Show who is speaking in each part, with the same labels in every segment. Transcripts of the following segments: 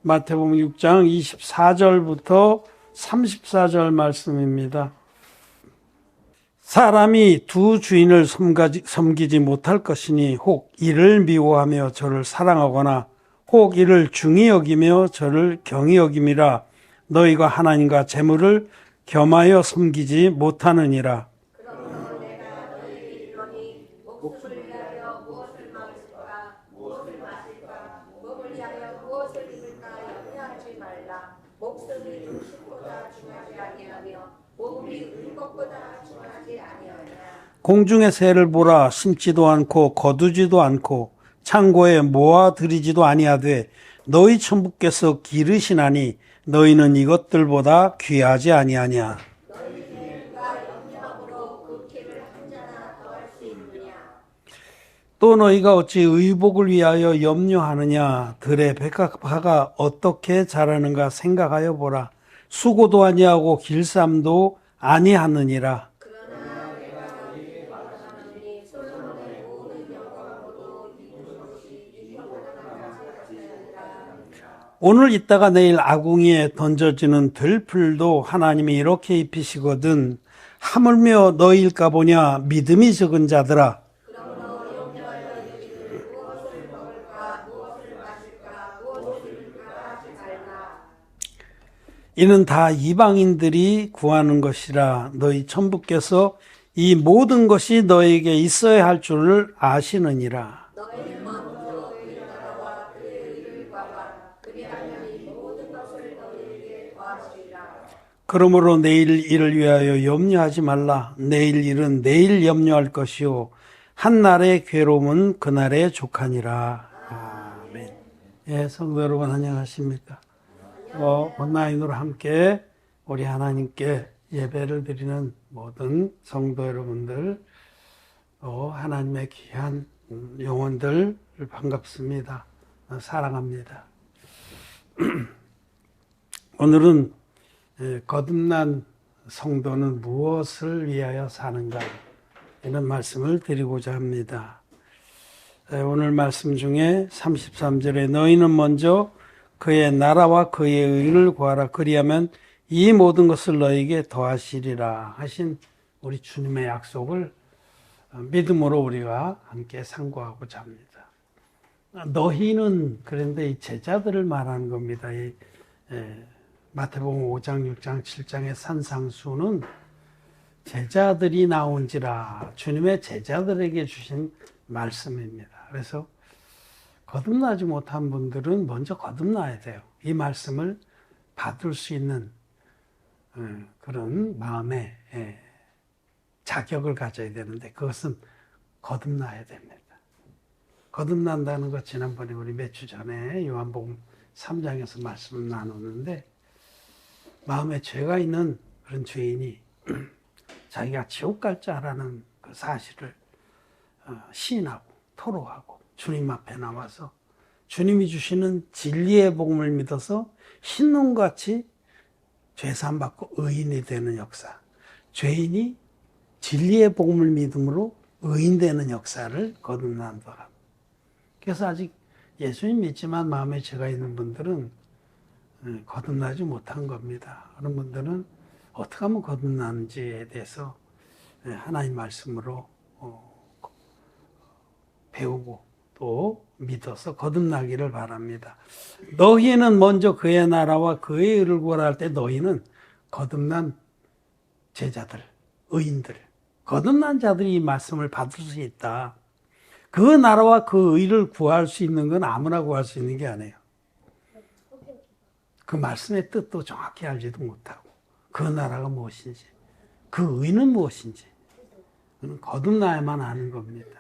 Speaker 1: 마태복음 6장 24절부터 34절 말씀입니다. 사람이 두 주인을 섬기지 못할 것이니 혹 이를 미워하며 저를 사랑하거나 혹 이를 중히 여기며 저를 경히 여김이라. 너희가 하나님과 재물을 겸하여 섬기지 못하느니라.
Speaker 2: 그러므로 내가 너희에게 이르노니 목숨을 위하여 무엇을 먹을까 무엇을 마실까 몸을 위하여 무엇을 입을까 염려하지 말라. 목숨이 음식보다 중하지 아니하며 몸이 의복보다 중하지 아니하냐.
Speaker 1: 공중의 새를 보라. 심지도 않고 거두지도 않고 창고에 모아들이지도 아니하되 너희 천부께서 기르시나니 너희는 이것들보다 귀하지 아니하냐. 또 너희가 어찌 의복을 위하여 염려하느냐. 들의 백합화가 어떻게 자라는가 생각하여 보라. 수고도 아니하고 길쌈도 아니하느니라.
Speaker 2: 그러나 내가 너희에게 말하노니 솔로몬의 모든 영광으로도 이룬 것이 이것보다 낫지 아니하니라.
Speaker 1: 오늘 있다가 내일 아궁이에 던져지는 들풀도 하나님이 이렇게 입히시거든. 하물며 너희일까 보냐. 믿음이 적은 자들아.
Speaker 2: 그러므로 염려하여 이르기를 무엇을 먹을까 무엇을 마실까 무엇을 입을까 하지 말라.
Speaker 1: 이는 다 이방인들이 구하는 것이라. 너희 천부께서 이 모든 것이 너에게 있어야 할 줄을 아시느니라.
Speaker 2: 너희는 먼저 그의 나라와 그의 의를 구하라. 그리하면 이 모든 것을 너희에게 더하시리라.
Speaker 1: 그러므로 내일 일을 위하여 염려하지 말라. 내일 일은 내일 염려할 것이요 한 날의 괴로움은 그날의 족하니라. 아멘. 예, 성도 여러분 안녕하십니까? 온라인으로 함께 우리 하나님께 예배를 드리는 모든 성도 여러분들, 하나님의 귀한 영혼들 반갑습니다. 사랑합니다. 오늘은 거듭난 성도는 무엇을 위하여 사는가 이런 말씀을 드리고자 합니다. 오늘 말씀 중에 33절에 너희는 먼저 그의 나라와 그의 의를 구하라. 그리하면 이 모든 것을 너희에게 더하시리라 하신 우리 주님의 약속을 믿음으로 우리가 함께 상고하고자 합니다. 너희는 그런데 이 제자들을 말하는 겁니다. 이 마태복음 5장, 6장, 7장의 산상수는 제자들이 나온지라 주님의 제자들에게 주신 말씀입니다. 그래서 거듭나지 못한 분들은 먼저 거듭나야 돼요. 이 말씀을 받을 수 있는 그런 마음의 자격을 가져야 되는데 그것은 거듭나야 됩니다. 거듭난다는 것 지난번에 우리 몇 주 전에 요한복음 3장에서 말씀을 나눴는데 마음에 죄가 있는 그런 죄인이 자기가 지옥 갈 줄 알아는 그 사실을 시인하고 토로하고 주님 앞에 나와서 주님이 주시는 진리의 복음을 믿어서 흰눈같이 죄사함 받고 의인이 되는 역사, 죄인이 진리의 복음을 믿음으로 의인되는 역사를 거듭난다 합니다. 그래서 아직 예수님 믿지만 마음에 죄가 있는 분들은 거듭나지 못한 겁니다. 그런 분들은 어떻게 하면 거듭나는지에 대해서 하나님 말씀으로 배우고 또 믿어서 거듭나기를 바랍니다. 너희는 먼저 그의 나라와 그의 의를 구하라 할 때 너희는 거듭난 제자들, 의인들, 거듭난 자들이 이 말씀을 받을 수 있다. 그 나라와 그 의를 구할 수 있는 건 아무나 구할 수 있는 게 아니에요. 그 말씀의 뜻도 정확히 알지도 못하고 그 나라가 무엇인지 그 의는 무엇인지 거듭나야만 아는 겁니다.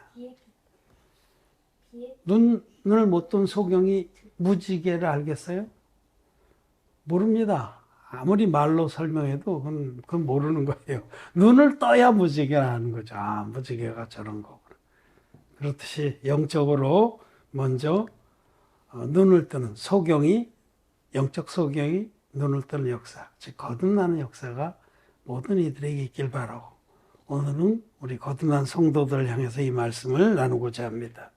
Speaker 1: 눈을 못 뜬 소경이 무지개를 알겠어요? 모릅니다. 아무리 말로 설명해도 그건 모르는 거예요. 눈을 떠야 무지개를 아는 거죠. 아, 무지개가 저런 거구나. 그렇듯이 영적으로 먼저 눈을 뜨는 소경이, 영적 소경이 눈을 뜨는 역사, 즉 거듭나는 역사가 모든 이들에게 있길 바라고 오늘은 우리 거듭난 성도들을 향해서 이 말씀을 나누고자 합니다.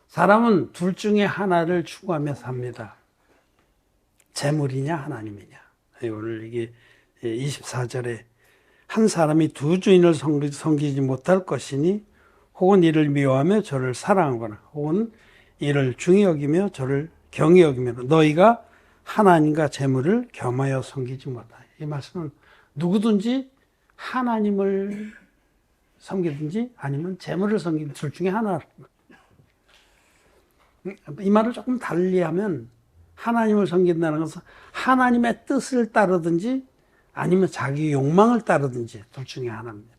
Speaker 1: 사람은 둘 중에 하나를 추구하며 삽니다. 재물이냐 하나님이냐. 오늘 이게 24절에 한 사람이 두 주인을 섬기지 못할 것이니 혹은 이를 미워하며 저를 사랑하거나 혹은 이를 중히 여기며 저를 경히 여기며 너희가 하나님과 재물을 겸하여 섬기지 못하니. 이 말씀은 누구든지 하나님을 섬기든지 아니면 재물을 섬기든 둘 중에 하나. 이 말을 조금 달리하면 하나님을 섬긴다는 것은 하나님의 뜻을 따르든지 아니면 자기 욕망을 따르든지 둘 중에 하나입니다.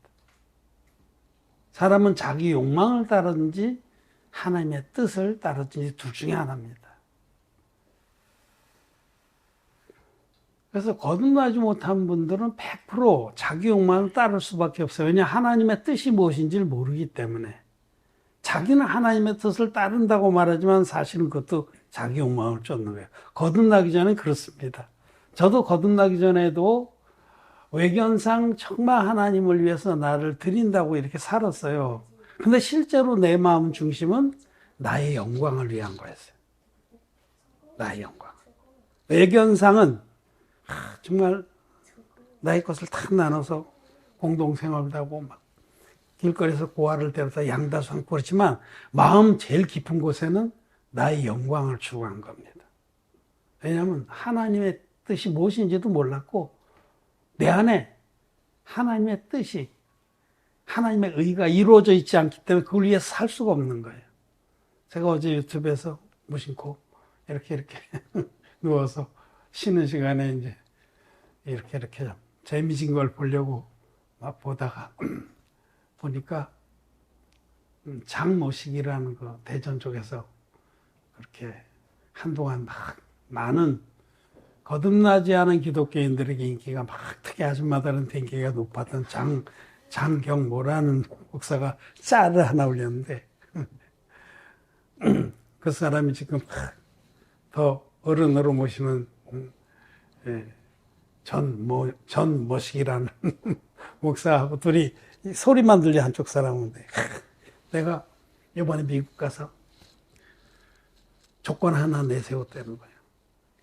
Speaker 1: 사람은 자기 욕망을 따르든지 하나님의 뜻을 따르든지 둘 중에 하나입니다. 그래서 거듭나지 못한 분들은 100% 자기 욕망을 따를 수밖에 없어요. 왜냐 하나님의 뜻이 무엇인지를 모르기 때문에. 자기는 하나님의 뜻을 따른다고 말하지만 사실은 그것도 자기 욕망을 쫓는 거예요. 거듭나기 전에 그렇습니다. 저도 거듭나기 전에도 외견상 정말 하나님을 위해서 나를 드린다고 이렇게 살았어요. 근데 실제로 내 마음 중심은 나의 영광을 위한 거였어요. 나의 영광. 외견상은 정말 나의 것을 탁 나눠서 공동생활도 하고 막 길거리에서 고아를 데려다 양다 삼고 그렇지만 마음 제일 깊은 곳에는 나의 영광을 추구한 겁니다. 왜냐하면 하나님의 뜻이 무엇인지도 몰랐고 내 안에 하나님의 뜻이 하나님의 의가 이루어져 있지 않기 때문에 그걸 위해서 살 수가 없는 거예요. 제가 어제 유튜브에서 무심코 이렇게 누워서 쉬는 시간에 이제 이렇게 재미진 걸 보려고 막 보다가 보니까 장모식이라는 거 대전 쪽에서 그렇게 한동안 막 많은 거듭나지 않은 기독교인들에게 인기가 막 특히 아줌마들한테 인기가 높았던 장경모라는 목사가 짤을 하나 올렸는데 그 사람이 지금 더 어른으로 모시는 전모식이라는 목사하고 둘이 소리만 들려 한쪽 사람인데 내가 이번에 미국 가서 조건 하나 내세웠다는 거예요.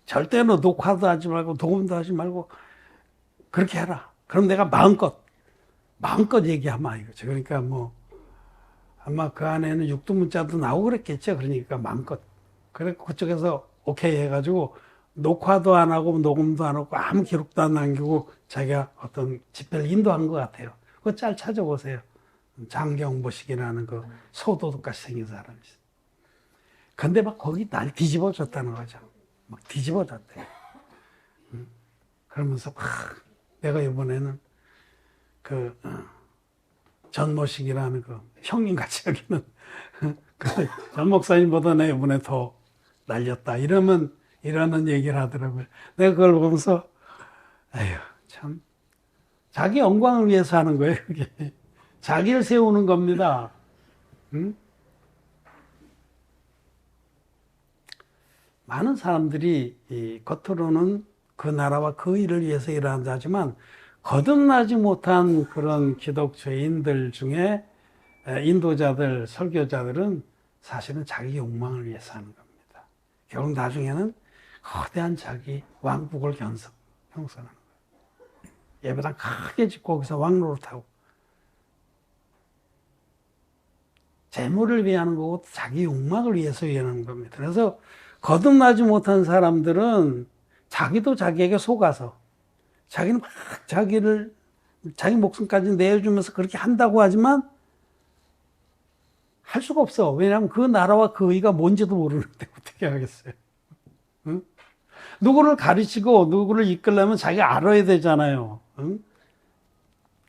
Speaker 1: 절대로 녹화도 하지 말고 녹음도 하지 말고 그렇게 해라. 그럼 내가 마음껏 얘기하마 이거죠. 그러니까 뭐 아마 그 안에는 육두문자도 나오고 그랬겠죠. 그러니까 마음껏. 그래 그쪽에서 오케이 해가지고 녹화도 안 하고 녹음도 안 하고 아무 기록도 안 남기고 자기가 어떤 집회를 인도한 것 같아요. 그거 짤 찾아보세요. 장경보식이라는 그 소도둑같이 생긴 사람이 있어요. 근데 막 거기 날 뒤집어 줬다는 거죠. 막 뒤집어 줬대. 그러면서 막 내가 이번에는 그 전모식이라는 그 형님 같이 여기는 그 전 목사님보다 내 이번에 더 날렸다. 이러는 얘기를 하더라고요. 내가 그걸 보면서 에휴 참 자기 영광을 위해서 하는 거예요. 그게 자기를 세우는 겁니다. 응? 많은 사람들이 이 겉으로는 그 나라와 그 일을 위해서 일한다 하지만 거듭나지 못한 그런 기독교인들 중에 인도자들, 설교자들은 사실은 자기 욕망을 위해서 하는 겁니다. 결국 나중에는 거대한 자기 왕국을 형성하는 거예요. 예배당 크게 짓고 거기서 왕노릇하고 재물을 위하는 거고 자기 욕망을 위해서 일하는 겁니다. 그래서 거듭나지 못한 사람들은 자기도 자기에게 속아서 자기는 막 자기 목숨까지 내어주면서 그렇게 한다고 하지만 할 수가 없어. 왜냐하면 그 나라와 그 의가 뭔지도 모르는데 어떻게 하겠어요? 응? 누구를 가르치고 누구를 이끌려면 자기가 알아야 되잖아요. 응?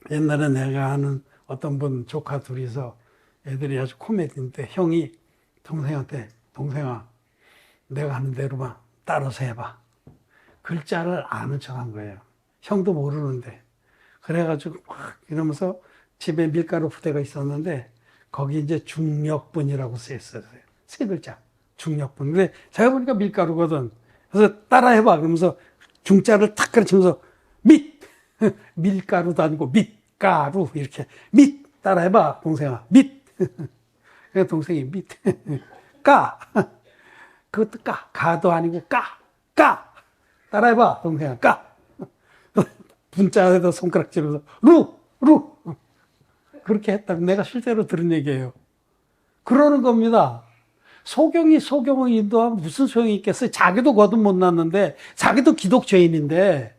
Speaker 1: 옛날에 내가 아는 어떤 분 조카 둘이서 애들이 아주 코미디인데 형이 동생한테 동생아 내가 하는 대로만 따라서 해봐. 글자를 아는 척한 거예요. 형도 모르는데. 그래가지고 막 이러면서 집에 밀가루 부대가 있었는데 거기 이제 중력분이라고 쓰였어요. 세 글자. 중력분. 근데 제가 보니까 밀가루거든. 그래서 따라해봐. 그러면서 중자를 탁 가르치면서 밀가루도 아니고 밑가루 이렇게 따라해봐 동생아. 그래서 동생이 까. 그것도 까. 가도 아니고 까. 따라해봐. 동생아, 까. 분자에다 손가락질해서 루. 그렇게 했다고 내가 실제로 들은 얘기예요. 그러는 겁니다. 소경을 인도하면 무슨 소용이 있겠어요? 자기도 거듭 못 났는데, 자기도 기독교인인데,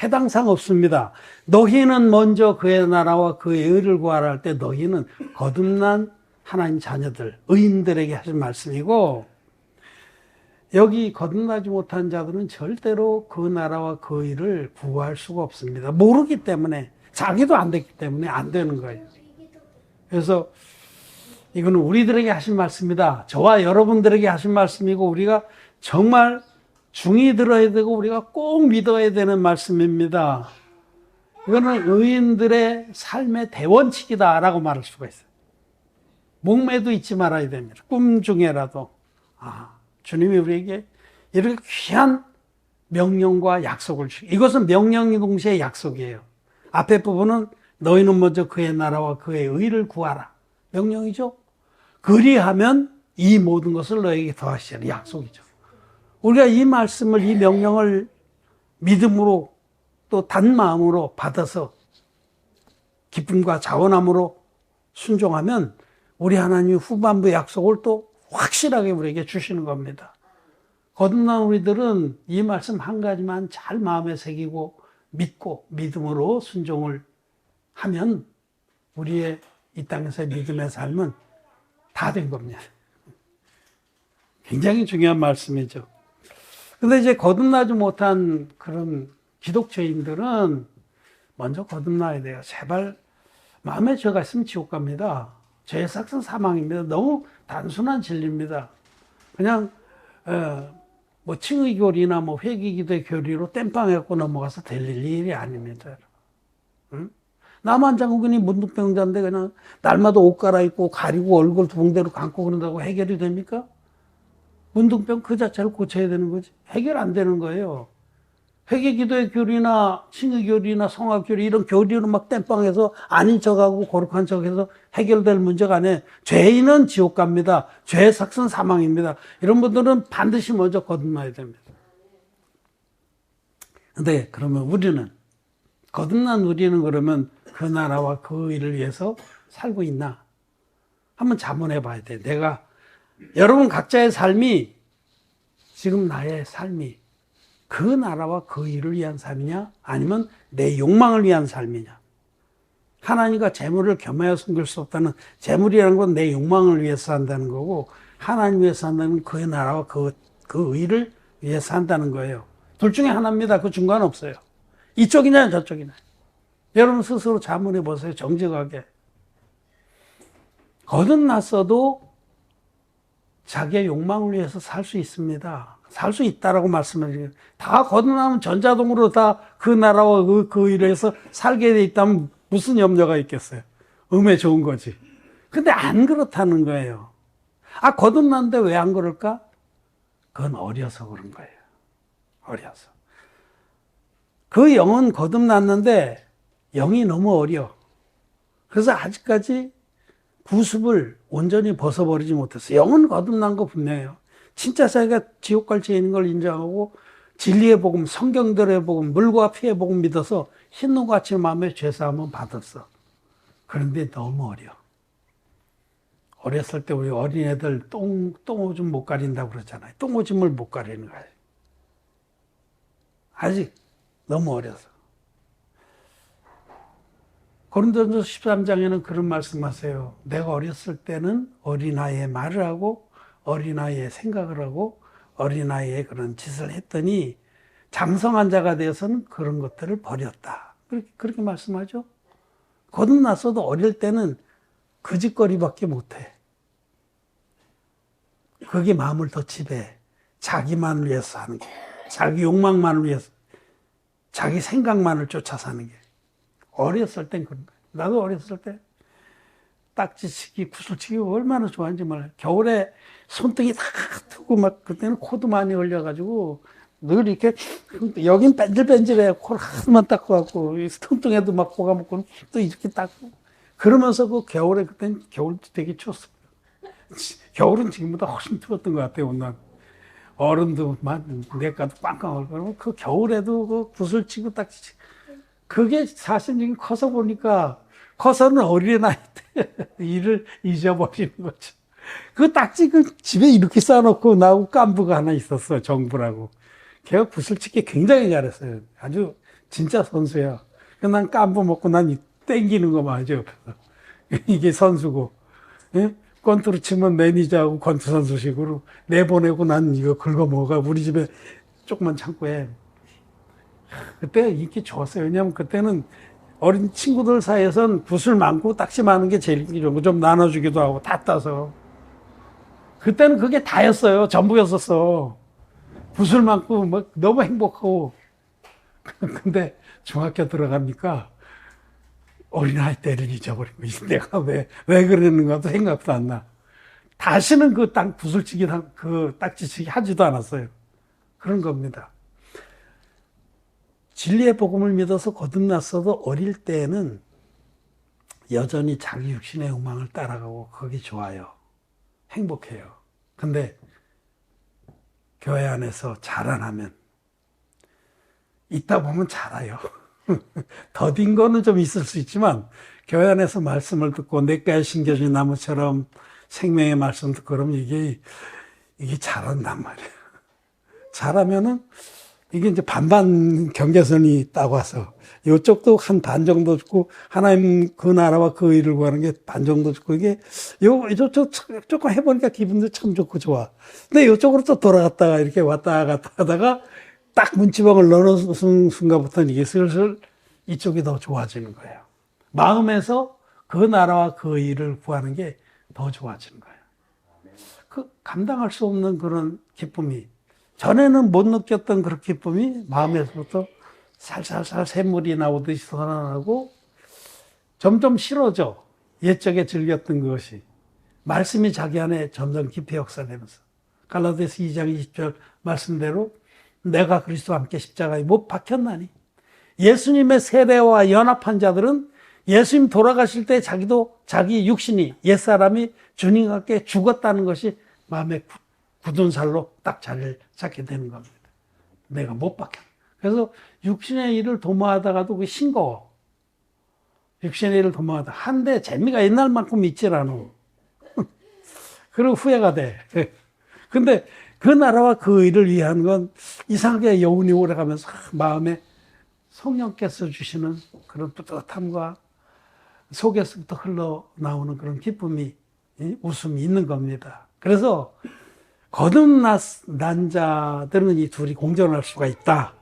Speaker 1: 해당상 없습니다. 너희는 먼저 그의 나라와 그의 의를 구하라 할 때 너희는 거듭난 하나님 자녀들, 의인들에게 하신 말씀이고, 여기 거듭나지 못한 자들은 절대로 그 나라와 그 의를 구할 수가 없습니다. 모르기 때문에, 자기도 안 됐기 때문에 안 되는 거예요. 그래서 이거는 우리들에게 하신 말씀이다. 저와 여러분들에게 하신 말씀이고, 우리가 정말 중히 들어야 되고 우리가 꼭 믿어야 되는 말씀입니다. 이거는 의인들의 삶의 대원칙이다라고 말할 수가 있어요. 목매도 잊지 말아야 됩니다. 꿈 중에라도 주님이 우리에게 이렇게 귀한 명령과 약속을 주시고, 이것은 명령이 동시에 약속이에요. 앞에 부분은 너희는 먼저 그의 나라와 그의 의를 구하라. 명령이죠. 그리하면 이 모든 것을 너에게 더하시라. 약속이죠. 우리가 이 말씀을, 이 명령을 믿음으로 또 단마음으로 받아서 기쁨과 자원함으로 순종하면 우리 하나님 후반부 약속을 또 확실하게 우리에게 주시는 겁니다. 거듭난 우리들은 이 말씀 한 가지만 잘 마음에 새기고 믿고 믿음으로 순종을 하면 우리의 이 땅에서의 믿음의 삶은 다 된 겁니다. 굉장히 중요한 말씀이죠. 근데 이제 거듭나지 못한 그런 기독교인들은 먼저 거듭나야 돼요. 제발 마음에 죄가 있으면 지옥 갑니다. 죄의 삭은 사망입니다. 너무 단순한 진리입니다. 그냥 뭐 칭의교리나 뭐 회개기도의 교리로 땜빵해갖고 넘어가서 될 일이 아닙니다. 응? 남한장군이 문둥병자인데 그냥 날마다 옷 갈아입고 가리고 얼굴 붕대로 감고 그런다고 해결이 됩니까? 문둥병 그 자체를 고쳐야 되는 거지. 해결 안 되는 거예요. 회개기도의 교리나 칭의교리나 성화교리 이런 교리로 막 땜빵해서 아닌 척하고 거룩한 척해서 해결될 문제가 아니에요. 죄인은 지옥 갑니다. 죄의 삭은 사망입니다. 이런 분들은 반드시 먼저 거듭나야 됩니다. 근데 그러면 우리는, 거듭난 우리는 그러면 그 나라와 그 일을 위해서 살고 있나? 한번 자문해 봐야 돼. 여러분 각자의 삶이, 지금 나의 삶이 그 나라와 그 일을 위한 삶이냐? 아니면 내 욕망을 위한 삶이냐? 하나님과 재물을 겸하여 숨길 수 없다는, 재물이라는 건 내 욕망을 위해서 한다는 거고, 하나님 위해서 한다는 그 나라와 그 의를 위해서 한다는 거예요. 둘 중에 하나입니다. 그 중간 없어요. 이쪽이냐 저쪽이냐. 여러분 스스로 자문해 보세요. 정직하게. 거듭났어도 자기의 욕망을 위해서 살 수 있습니다. 살 수 있다라고 말씀을 드려요. 다 거듭나면 전자동으로 다 그 나라와 그 일을 해서 살게 돼 있다면 무슨 염려가 있겠어요? 음에 좋은 거지. 근데 안 그렇다는 거예요. 거듭났는데 왜 안 그럴까? 그건 어려서 그런 거예요. 어려서. 그 영은 거듭났는데 영이 너무 어려. 그래서 아직까지 구습을 온전히 벗어버리지 못했어요. 영은 거듭난 거 분명해요. 진짜 자기가 지옥 갈 죄인인 걸 인정하고 진리의 복음, 성경들의 복음, 물과 피의 복음 믿어서 흰눈같이 마음에 죄사함은 받았어. 그런데 너무 어려. 어렸을 때 우리 어린애들 똥오줌 못 가린다고 그러잖아요. 똥오줌을 못 가리는 거예요. 아직 너무 어려서. 고린도전서 13장에는 그런 말씀하세요. 내가 어렸을 때는 어린아이의 말을 하고 어린아이의 생각을 하고 어린아이의 그런 짓을 했더니 장성한 자가 되어서는 그런 것들을 버렸다. 그렇게 말씀하죠. 거듭났어도 어릴 때는 그 짓거리밖에 못해. 그게 마음을 더 지배해. 자기만을 위해서 하는 게, 자기 욕망만을 위해서, 자기 생각만을 쫓아 사는 게. 어렸을 땐 그런 거예요. 나도 어렸을 때 딱지치기, 구슬치기 얼마나 좋아하는지 몰라요. 겨울에 손등이 다 트고 막 그때는 코도 많이 흘려가지고 늘 이렇게 여긴 뺀질뺀질해. 코를 하나만 닦고 갖고 손등에도 막 코가 먹고 또 이렇게 닦고 그러면서 그 겨울에 그땐 겨울도 되게 추웠어요. 겨울은 지금보다 훨씬 추웠던 것 같아요, 온난. 얼음도 막 내가도 빵빵 얼고 그 겨울에도 그 붓을 치고 딱지 치고 그게 사실 지금 커서 보니까 커서는 어린아이 때 일을 잊어버리는 거죠. 그 딱지 그 집에 이렇게 쌓아놓고 나하고 깐부가 하나 있었어, 정부라고. 걔가 붓을 치기 굉장히 잘했어요. 아주 진짜 선수야. 난 깐부 먹고 난 땡기는 거 맞아, 옆에서. 이게 선수고. 예? 권투로 치면 매니저하고 권투 선수식으로 내보내고 난 이거 긁어먹어. 우리 집에 조그만 창고에. 그때 인기 좋았어요. 왜냐면 그때는 어린 친구들 사이에선 붓을 많고 딱지 많은 게 제일 좋은 거. 좀 나눠주기도 하고 다 따서. 그때는 그게 다였어요. 전부였었어. 붓을 많고 막 너무 행복하고. 근데 중학교 들어가니까 어린아이 때를 잊어버리고 내가 왜 그랬는가도 생각도 안 나. 다시는 그 붓을 치기, 그 딱지치기 하지도 않았어요. 그런 겁니다. 진리의 복음을 믿어서 거듭났어도 어릴 때는 여전히 자기 육신의 욕망을 따라가고 그게 좋아요. 행복해요. 근데 교회 안에서 자라나면 있다 보면 자라요. 더딘 거는 좀 있을 수 있지만 교회 안에서 말씀을 듣고 냇가에 심겨진 나무처럼 생명의 말씀 듣고 그러면 이게 자란단 말이에요. 자라면은 이게 이제 반반 경계선이 딱 와서 이쪽도 한 반 정도 죽고 하나님 그 나라와 그 의를 구하는 게 반 정도 죽고 이게 이쪽 조금 해보니까 기분도 참 좋고 좋아. 근데 이쪽으로 또 돌아갔다가 이렇게 왔다 갔다 하다가 딱 문지방을 넣어놓은 순간부터는 이게 슬슬 이쪽이 더 좋아지는 거예요. 마음에서 그 나라와 그 일을 구하는 게 더 좋아지는 거예요. 그 감당할 수 없는 그런 기쁨이 전에는 못 느꼈던 그런 기쁨이 마음에서부터 살살살 샘물이 나오듯이 솟아나고 점점 싫어져. 옛적에 즐겼던 것이 말씀이 자기 안에 점점 깊이 역사되면서 갈라디아서 2장 20절 말씀대로 내가 그리스도와 함께 십자가에 못 박혔나니 예수님의 세례와 연합한 자들은 예수님 돌아가실 때 자기도 자기 육신이 옛사람이 주님과 함께 죽었다는 것이 마음에 굳은 살로 딱 자리를 잡게 되는 겁니다. 내가 못 박혀. 그래서 육신의 일을 도모하다가도 그게 싱거워. 육신의 일을 도모하다. 한데 재미가 옛날만큼 있질 않아. 그리고 후회가 돼. 근데 그 나라와 그 일을 위한 건 이상하게 여운이 오래가면서 마음에 성령께서 주시는 그런 뿌듯함과 속에서부터 흘러나오는 그런 기쁨이, 웃음이 있는 겁니다. 그래서 거듭난 자들은 이 둘이 공존할 수가 있다.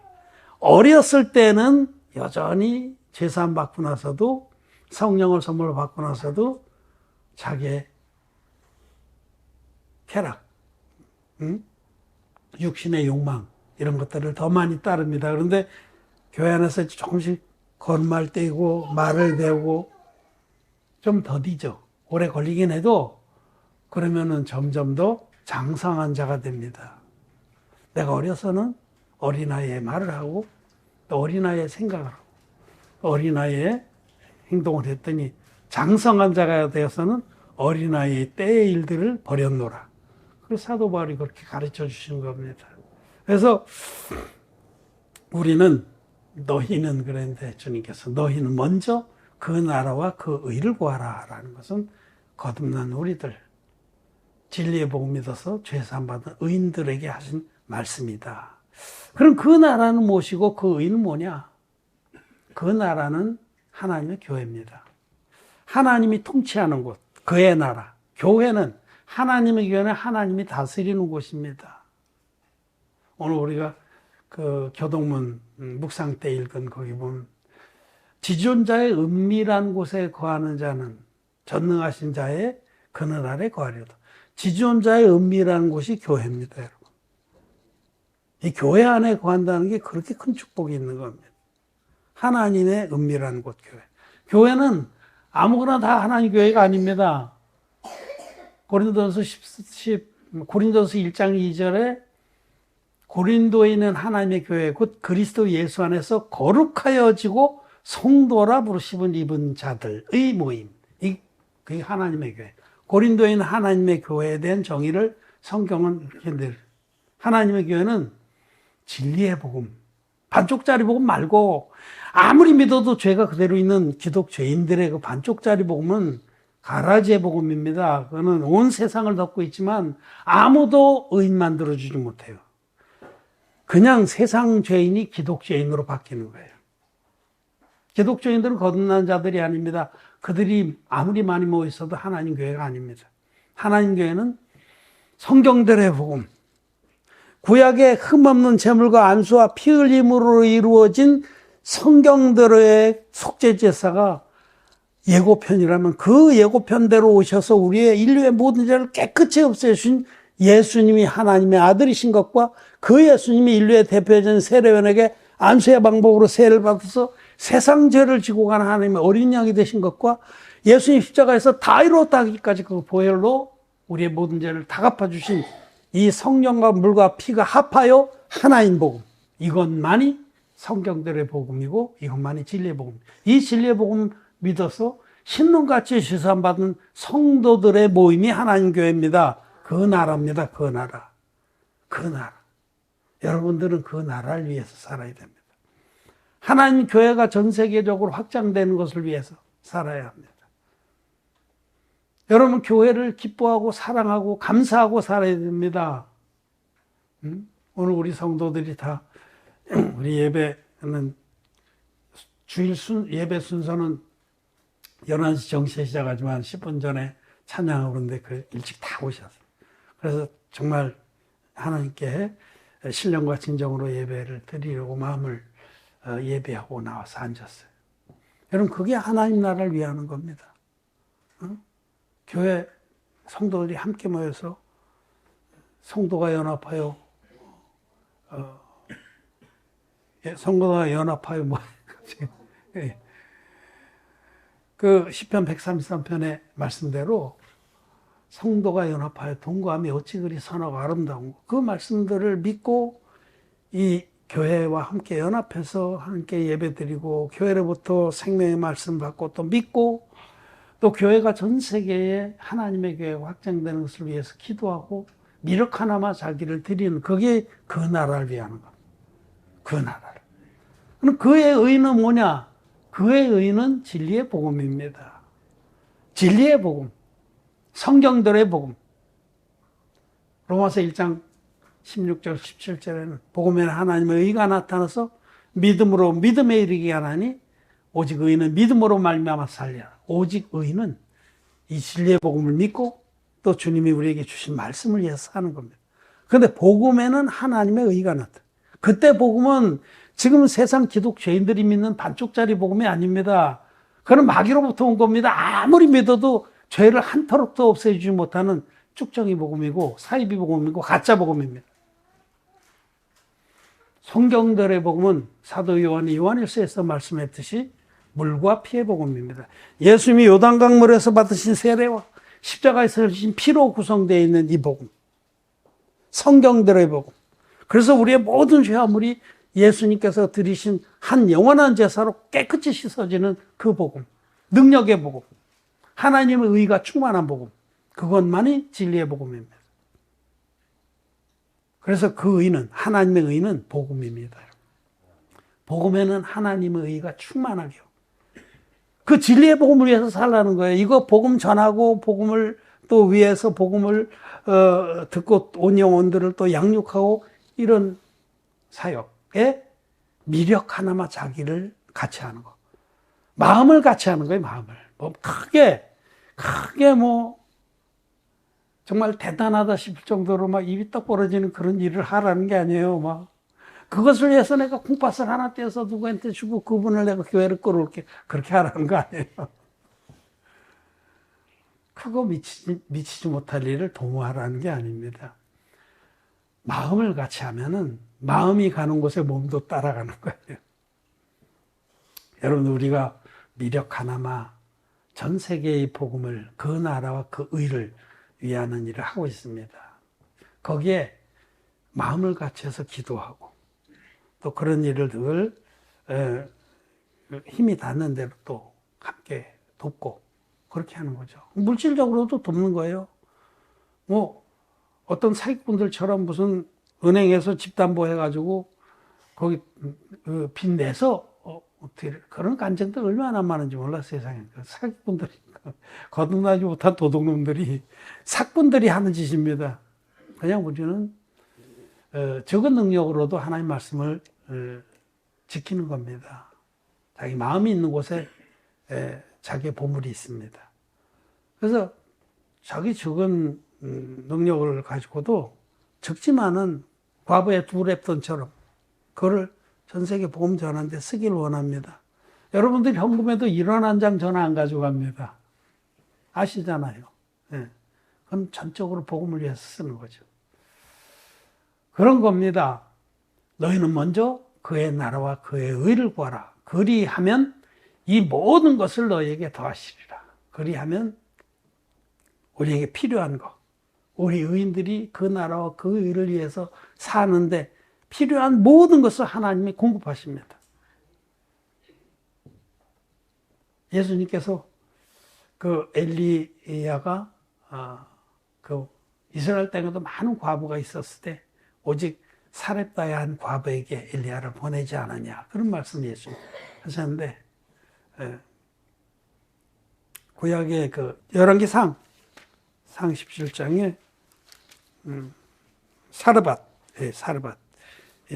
Speaker 1: 어렸을 때는 여전히 제사함 받고 나서도 성령을 선물로 받고 나서도 자기의 쾌락, 육신의 욕망 이런 것들을 더 많이 따릅니다. 그런데 교회 안에서 조금씩 걸음말 떼고 말을 배우고 좀 더디죠. 오래 걸리긴 해도 그러면은 점점 더 장성한 자가 됩니다. 내가 어려서는 어린아이의 말을 하고 또 어린아이의 생각을 하고 어린아이의 행동을 했더니 장성한 자가 되어서는 어린아이의 때의 일들을 버렸노라. 그래서 사도 바울이 그렇게 가르쳐 주시는 겁니다. 그래서 우리는 너희는 그랬는데 주님께서 너희는 먼저 그 나라와 그 의를 구하라 라는 것은 거듭난 우리들 진리의 복음 믿어서 죄사함 받은 의인들에게 하신 말씀이다. 그럼 그 나라는 무엇이고 그 의는 뭐냐? 그 나라는 하나님의 교회입니다. 하나님이 통치하는 곳, 그의 나라. 교회는 하나님의 교회는 하나님이 다스리는 곳입니다. 오늘 우리가 그 교동문 묵상 때 읽은 거기 보면 지존자의 은밀한 곳에 거하는 자는 전능하신 자의 그늘 아래 거하리로다. 지존자의 은밀한 곳이 교회입니다, 여러분. 이 교회 안에 거한다는 게 그렇게 큰 축복이 있는 겁니다. 하나님의 은밀한 곳 교회. 교회는 아무거나 다 하나님 교회가 아닙니다. 고린도서 1장 2절에 고린도에 있는 하나님의 교회 곧 그리스도 예수 안에서 거룩하여지고 성도라 부르심을 입은 자들의 모임. 그게 하나님의 교회. 고린도에 있는 하나님의 교회에 대한 정의를 성경은 이렇게 하나님의 교회는 진리의 복음, 반쪽짜리 복음 말고 아무리 믿어도 죄가 그대로 있는 기독죄인들의 그 반쪽짜리 복음은 가라지의 복음입니다. 그거는 온 세상을 덮고 있지만 아무도 의인 만들어주지 못해요. 그냥 세상 죄인이 기독죄인으로 바뀌는 거예요. 기독죄인들은 거듭난 자들이 아닙니다. 그들이 아무리 많이 모여 있어도 하나님 교회가 아닙니다. 하나님 교회는 성경들의 복음, 구약의 흠없는 제물과 안수와 피 흘림으로 이루어진 성경들의 속죄 제사가 예고편이라면 그 예고편대로 오셔서 우리의 인류의 모든 죄를 깨끗이 없애주신 예수님이 하나님의 아들이신 것과 그 예수님이 인류의 대표적인 세례원에게 안수의 방법으로 세례를 받아서 세상 죄를 지고 가는 하나님의 어린 양이 되신 것과 예수님 십자가에서 다 이루었다 하기까지 그 보혈로 우리의 모든 죄를 다 갚아주신 이 성령과 물과 피가 합하여 하나인 복음, 이것만이 성경들의 복음이고 이것만이 진리의 복음. 이 진리의 복음 믿어서 신론같이 시선받은 성도들의 모임이 하나님 교회입니다. 그 나라입니다. 그 나라. 그 나라. 여러분들은 그 나라를 위해서 살아야 됩니다. 하나님 교회가 전 세계적으로 확장되는 것을 위해서 살아야 합니다. 여러분 교회를 기뻐하고 사랑하고 감사하고 살아야 됩니다. 오늘 우리 성도들이 다 우리 예배는 주일 예배 순서는 11시 정시에 시작하지만 10분 전에 찬양하고 그러는데 그 일찍 다 오셨어요. 그래서 정말 하나님께 신령과 진정으로 예배를 드리려고 마음을 예배하고 나와서 앉았어요. 여러분 그게 하나님 나라를 위하는 겁니다. 교회 성도들이 함께 모여서 성도가 연합하여 성도가 연합하여 뭐 그 시편 133편의 말씀대로 성도가 연합하여 동거함이 어찌 그리 선하고 아름다운 그 말씀들을 믿고 이 교회와 함께 연합해서 함께 예배드리고 교회로부터 생명의 말씀 받고 또 믿고 또 교회가 전 세계에 하나님의 교회가 확장되는 것을 위해서 기도하고 미력 하나마 자기를 드리는 그게 그 나라를 위하는 겁니다. 그 나라를. 그럼 그의 의는 뭐냐? 그의 의는 진리의 복음입니다. 진리의 복음. 성경들의 복음. 로마서 1장 16절 17절에는 복음에는 하나님의 의가 나타나서 믿음으로 믿음에 이르게 하나니 오직 의인은 믿음으로 말미암아 살리라. 오직 의인은 이 진리의 복음을 믿고 또 주님이 우리에게 주신 말씀을 위해서 사는 겁니다. 그런데 복음에는 하나님의 의가 나타나. 그때 복음은 지금 세상 기독죄인들이 믿는 반쪽짜리 복음이 아닙니다. 그건 마귀로부터 온 겁니다. 아무리 믿어도 죄를 한 터럭도 없애주지 못하는 쭉정이 복음이고 사이비 복음이고 가짜 복음입니다. 성경들의 복음은 사도 요한이 요한일서에서 말씀했듯이 물과 피의 복음입니다. 예수님이 요단강물에서 받으신 세례와 십자가에서 흘리신 피로 구성되어 있는 이 복음. 성경들의 복음. 그래서 우리의 모든 죄화물이 예수님께서 드리신 한 영원한 제사로 깨끗이 씻어지는 그 복음. 능력의 복음. 하나님의 의가 충만한 복음. 그것만이 진리의 복음입니다. 그래서 그 의는, 하나님의 의는 복음입니다. 복음에는 하나님의 의가 충만하게. 그 진리의 복음을 위해서 살라는 거예요. 이거 복음 전하고 복음을 또 위해서 복음을 듣고 온 영혼들을 또 양육하고 이런 사역에 미력 하나만 자기를 같이 하는 거. 마음을 같이 하는 거예요, 마음을. 뭐 크게 뭐 정말 대단하다 싶을 정도로 막 입이 떡 벌어지는 그런 일을 하라는 게 아니에요. 막 그것을 위해서 내가 콩팥을 하나 떼서 누구한테 주고 그분을 내가 교회를 끌어올게 그렇게 하라는 거 아니에요. 그거 미치지 못할 일을 도모하라는 게 아닙니다. 마음을 같이 하면은 마음이 가는 곳에 몸도 따라가는 거예요. 여러분 우리가 미력 하나마 전 세계의 복음을 그 나라와 그 의를 위하는 일을 하고 있습니다. 거기에 마음을 같이 해서 기도하고 또 그런 일을 늘 힘이 닿는 대로 또 함께 돕고 그렇게 하는 거죠. 물질적으로도 돕는 거예요. 뭐 어떤 사기꾼들처럼 무슨 은행에서 집담보 해가지고 거기 빚 내서 어떻게 그런 간증들 얼마나 많은지 몰라 세상에. 사기꾼들이 거듭나지 못한 도둑놈들이 사꾼들이 하는 짓입니다. 그냥 우리는 적은 능력으로도 하나님 말씀을 지키는 겁니다. 자기 마음이 있는 곳에 자기의 보물이 있습니다. 그래서 자기 적은 능력을 가지고도 적지만은 과거의 두 랩돈처럼 그거를 전 세계 복음 전하는데 쓰기를 원합니다. 여러분들이 현금에도 1원 한 장 전화 안 가져갑니다. 아시잖아요. 예. 그럼 전적으로 복음을 위해서 쓰는 거죠. 그런 겁니다. 너희는 먼저 그의 나라와 그의 의를 구하라. 그리하면 이 모든 것을 너희에게 더하시리라. 그리하면 우리에게 필요한 것, 우리 의인들이 그 나라와 그 의를 위해서 사는데 필요한 모든 것을 하나님이 공급하십니다. 예수님께서 그 엘리야가 그 이스라엘 땅에도 많은 과부가 있었을 때 오직 사렙다야 한 과부에게 엘리야를 보내지 않았냐, 그런 말씀 예수님 하셨는데, 구약의 그 열왕기상 17장에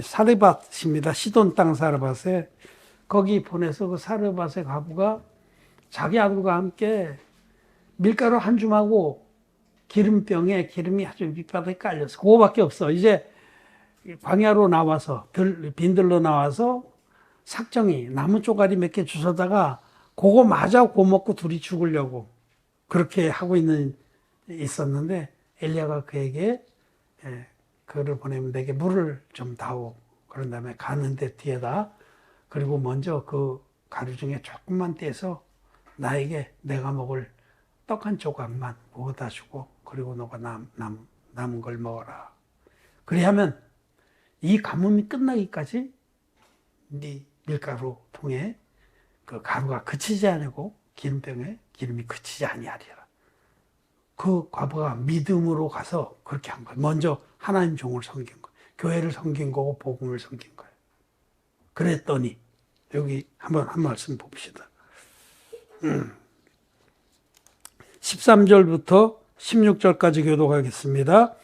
Speaker 1: 사르밧입니다. 시돈 땅 사르밧에 거기 보내서 그 사르밧의 과부가 자기 아들과 함께 밀가루 한 줌하고 기름병에 기름이 아주 밑바닥에 깔렸어. 그거밖에 없어. 이제 광야로 나와서 빈들로 나와서 삭정이 나무 쪼가리 몇 개 주워다가 그거 마저 고먹고 둘이 죽으려고 그렇게 하고 있었는데 엘리야가 그에게 그를 보내면 내게 물을 좀 다오. 그런 다음에 가는데 뒤에다 그리고 먼저 그 가루 중에 조금만 떼서 나에게 내가 먹을 떡 한 조각만 먹어다 주고 그리고 너가 남은 걸 먹어라. 그리하면 이 가뭄이 끝나기까지 네 밀가루 통에 그 가루가 그치지 아니고 기름병에 기름이 그치지 아니하리라. 그 과부가 믿음으로 가서 그렇게 한 거예요. 먼저 하나님 종을 섬긴 거예요. 교회를 섬긴 거고 복음을 섬긴 거예요. 그랬더니 여기 한번 한 말씀 봅시다. 13절부터 16절까지 교독하겠습니다.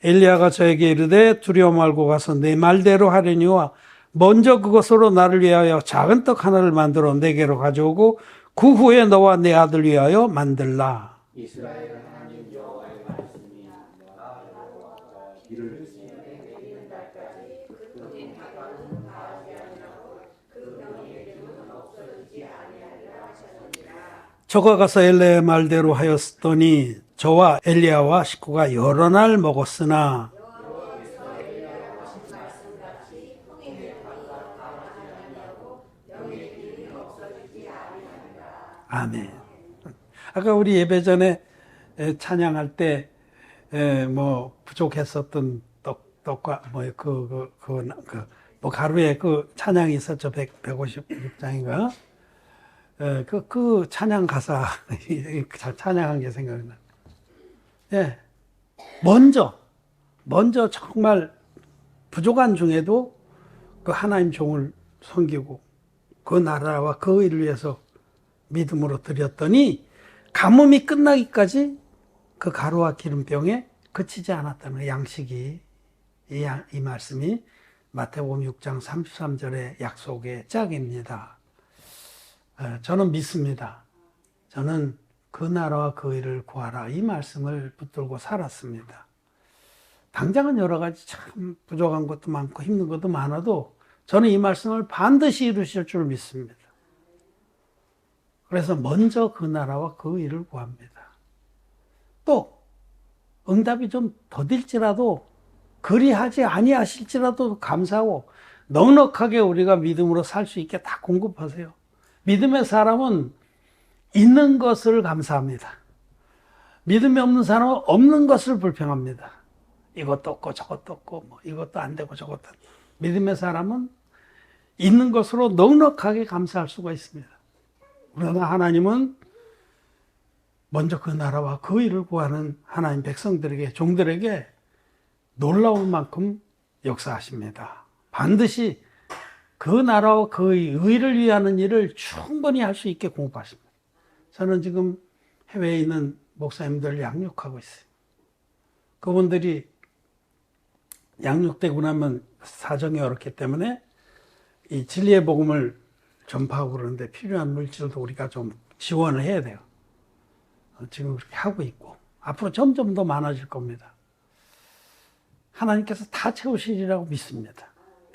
Speaker 1: 엘리야가 저에게 이르되 두려워 말고 가서 내 말대로 하려니와 먼저 그것으로 나를 위하여 작은 떡 하나를 만들어 내게로 가져오고 그 후에 너와 내 아들 위하여 만들라.
Speaker 3: 이스라엘 하나님 여호와의 말씀이 나 여호와가 길을 내리는 날까지 그 병이 나가지 아니하고 그 병의 기름은 없어지지 아니하리라 하셨느니라.
Speaker 1: 저가 가서 엘리야의 말대로 하였더니 저와 엘리야와 식구가 여러 날 먹었으나 아멘. 아까 우리 예배 전에 찬양할 때 뭐 부족했었던 떡과 뭐 가루에 그 찬양이 있었죠. 156장인가? 그 찬양 가사 찬양한 게 생각나. 예. 먼저 정말 부족한 중에도 그 하나님 종을 섬기고 그 나라와 그 일을 위해서 믿음으로 드렸더니 가뭄이 끝나기까지 그 가루와 기름병에 그치지 않았다는 양식이 이 말씀이 마태복음 6장 33절의 약속의 짝입니다. 저는 믿습니다. 저는 그 나라와 그 일을 구하라 이 말씀을 붙들고 살았습니다. 당장은 여러 가지 참 부족한 것도 많고 힘든 것도 많아도 저는 이 말씀을 반드시 이루실 줄 믿습니다. 그래서 먼저 그 나라와 그 일을 구합니다. 또 응답이 좀 더딜지라도 그리하지 아니하실지라도 감사하고 넉넉하게 우리가 믿음으로 살 수 있게 다 공급하세요. 믿음의 사람은 있는 것을 감사합니다. 믿음이 없는 사람은 없는 것을 불평합니다. 이것도 없고 저것도 없고 뭐 이것도 안 되고 저것도 안 되고. 믿음의 사람은 있는 것으로 넉넉하게 감사할 수가 있습니다. 그러나 하나님은 먼저 그 나라와 그 의를 구하는 하나님 백성들에게, 종들에게 놀라울 만큼 역사하십니다. 반드시 그 나라와 그 의를 위하는 일을 충분히 할 수 있게 공급하십니다. 저는 지금 해외에 있는 목사님들 양육하고 있어요. 그분들이 양육되고 나면 사정이 어렵기 때문에 이 진리의 복음을 전파하고 그러는데 필요한 물질도 우리가 좀 지원을 해야 돼요. 지금 그렇게 하고 있고 앞으로 점점 더 많아질 겁니다. 하나님께서 다 채우시리라고 믿습니다.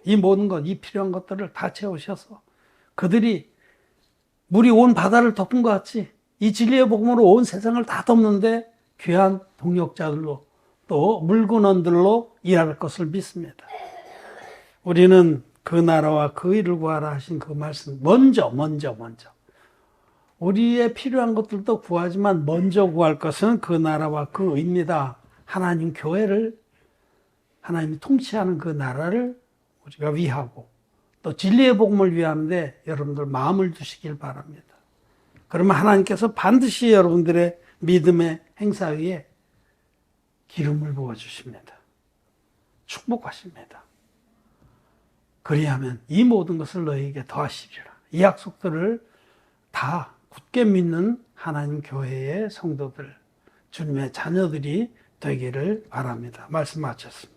Speaker 1: 이 모든 것, 이 필요한 것들을 다 채우셔서 그들이 물이 온 바다를 덮은 것 같이 이 진리의 복음으로 온 세상을 다 덮는데 귀한 동역자들로 또 물근원들로 일할 것을 믿습니다. 우리는 그 나라와 그 일을 구하라 하신 그 말씀 먼저 우리의 필요한 것들도 구하지만 먼저 구할 것은 그 나라와 그 의입니다. 하나님 교회를, 하나님이 통치하는 그 나라를 우리가 위하고 또 진리의 복음을 위하는데 여러분들 마음을 두시길 바랍니다. 그러면 하나님께서 반드시 여러분들의 믿음의 행사 위에 기름을 부어주십니다. 축복하십니다. 그리하면 이 모든 것을 너희에게 더하시리라. 이 약속들을 다 굳게 믿는 하나님 교회의 성도들, 주님의 자녀들이 되기를 바랍니다. 말씀 마쳤습니다.